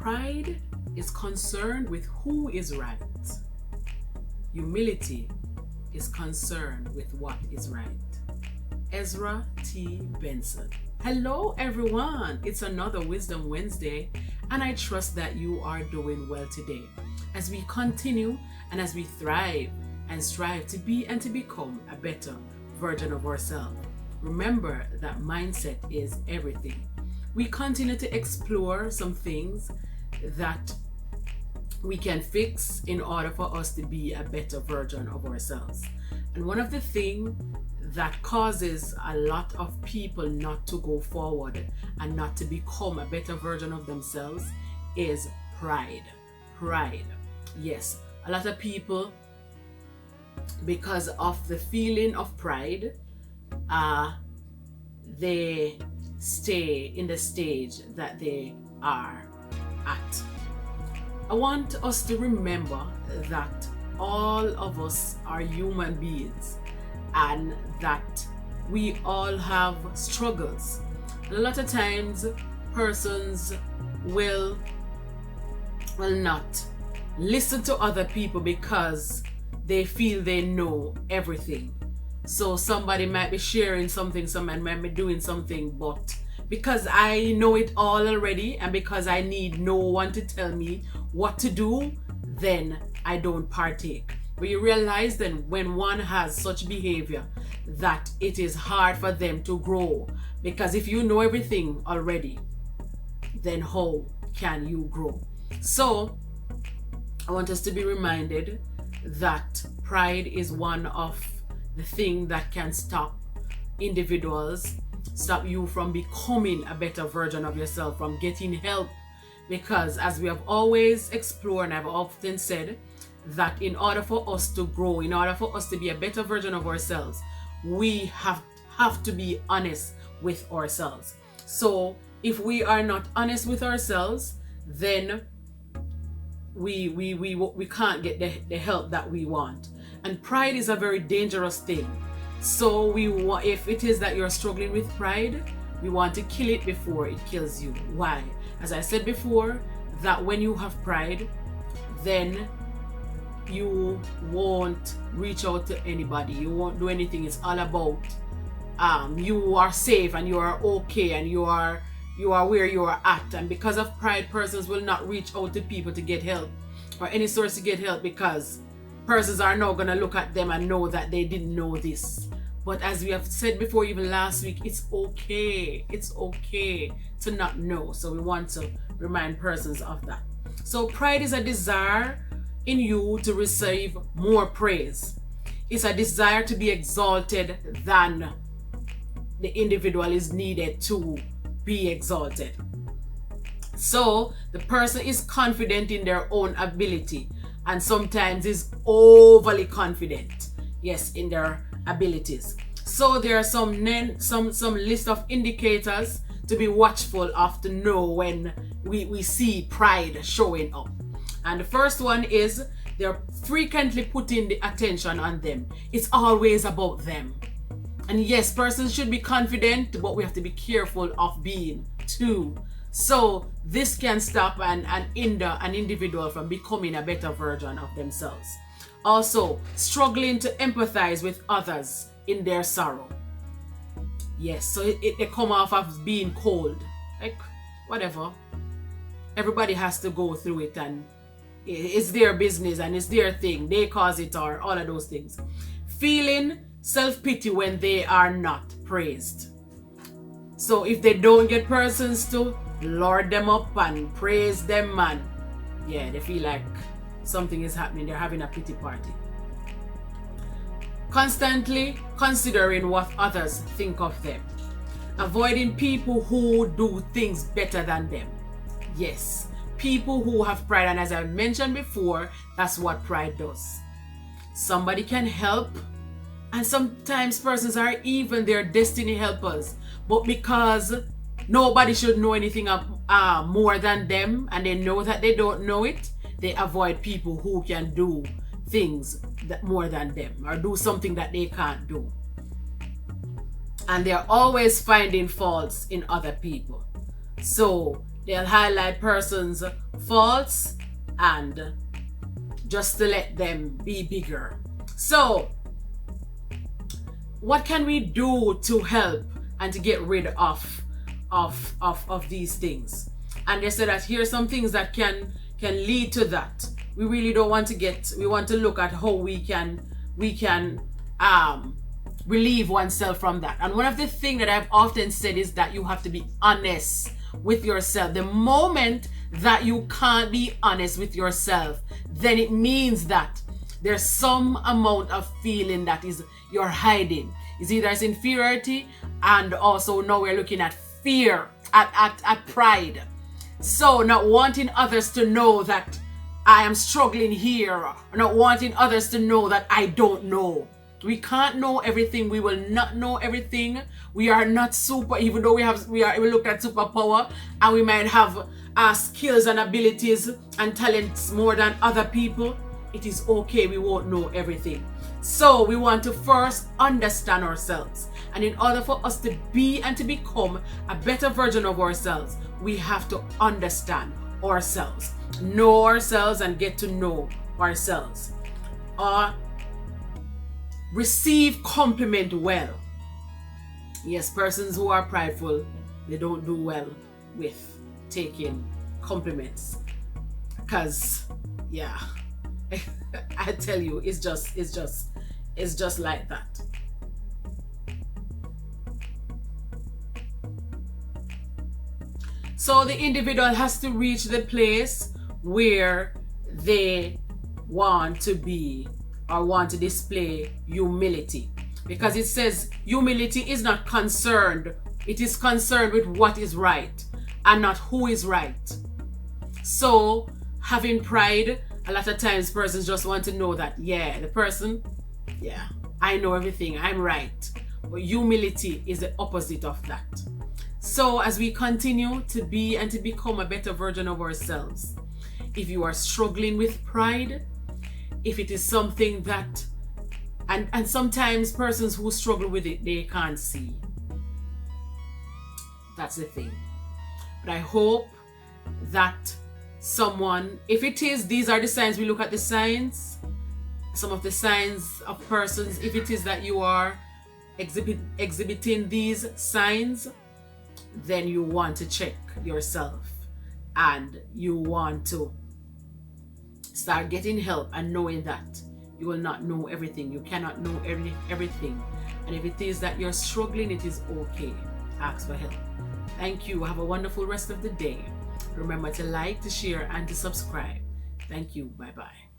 Pride is concerned with who is right. Humility is concerned with what is right. Ezra T. Benson. Hello everyone, it's another Wisdom Wednesday, and I trust that you are doing well today as we continue and as we thrive and strive to be and to become a better version of ourselves. Remember that mindset is everything. We continue to explore some things that we can fix in order for us to be a better version of ourselves. And one of the things that causes a lot of people not to go forward and not to become a better version of themselves is pride. Pride. Yes, a lot of people, because of the feeling of pride, they stay in the stage that they are at. I want us to remember that all of us are human beings and that we all have struggles. And a lot of times persons will not listen to other people because they feel they know everything. So somebody might be sharing something, someone might be doing something, but because I know it all already and because I need no one to tell me what to do, then I don't partake. But you realize then when one has such behavior that it is hard for them to grow, because if you know everything already, then how can you grow? So I want us to be reminded that pride is one of the things that can stop individuals, stop you from becoming a better version of yourself, from getting help. Because as we have always explored and I've often said, that in order for us to grow, in order for us to be a better version of ourselves, we have to be honest with ourselves. So if we are not honest with ourselves, then we can't get the help that we want. And pride is a very dangerous thing. So if it is that you're struggling with pride, we want to kill it before it kills you. Why? As I said before, that when you have pride, then you won't reach out to anybody. You won't do anything. It's all about you are safe and you are okay and you are where you are at. And because of pride, persons will not reach out to people to get help or any source to get help, because persons are now going to look at them and know that they didn't know this. But as we have said before, even last week, it's okay. It's okay to not know. So we want to remind persons of that. So pride is a desire in you to receive more praise. It's a desire to be exalted than the individual is needed to be exalted. So the person is confident in their own ability and sometimes is overly confident, yes, in their abilities. So there are some list of indicators to be watchful of to know when we see pride showing up. And the first one is they're frequently putting the attention on them. It's always about them. And yes, persons should be confident, but we have to be careful of being too. So this can stop and hinder an individual from becoming a better version of themselves. Also, struggling to empathize with others in their sorrow. Yes, so they come off of being cold. Like, whatever. Everybody has to go through it and it's their business and it's their thing. They cause it or all of those things. Feeling self-pity when they are not praised. So if they don't get persons to lord them up and praise them, man, yeah, they feel like something is happening. They're having a pity party. Constantly considering what others think of them. Avoiding people who do things better than them. Yes, people who have pride, and as I mentioned before, that's what pride does. Somebody can help, and sometimes persons are even their destiny helpers, but because nobody should know anything more than them and they know that they don't know it, they avoid people who can do things that more than them or do something that they can't do. And they're always finding faults in other people. So They'll highlight persons' faults and just to let them be bigger. So, what can we do to help and to get rid of these things? And they said that here are some things that can lead to that. We really don't want to we want to look at how we can relieve oneself from that. And one of the things that I've often said is that you have to be honest with yourself. The moment that you can't be honest with yourself, then it means that there's some amount of feeling that is you're hiding. It's either it's inferiority, and also now we're looking at fear, at pride. So not wanting others to know that I am struggling here, or not wanting others to know that I don't know. We can't know everything. We will not know everything. We are not super, even though we look at superpower, and we might have skills and abilities and talents more than other people. It is okay, we won't know everything. So we want to first understand ourselves. And in order for us to be and to become a better version of ourselves, we have to understand ourselves, know ourselves, and get to know ourselves. Receive compliment well. Yes, persons who are prideful, they don't do well with taking compliments. Because, yeah, I tell you, it's just like that. So the individual has to reach the place where they want to be or want to display humility. Because it says humility is not concerned, it is concerned with what is right and not who is right. So having pride, a lot of times persons just want to know that, yeah, the person, yeah, I know everything, I'm right. But humility is the opposite of that. So as we continue to be and to become a better version of ourselves, if you are struggling with pride, if it is something that, and sometimes persons who struggle with it, they can't see. That's the thing. But I hope that someone, if it is, these are the signs, we look at the signs, some of the signs of persons, if it is that you are exhibiting these signs, then you want to check yourself and you want to start getting help and knowing that you will not know everything. You cannot know everything. And if it is that you're struggling, it is okay. Ask for help. Thank you. Have a wonderful rest of the day. Remember to like, to share, and to subscribe. Thank you. Bye-bye.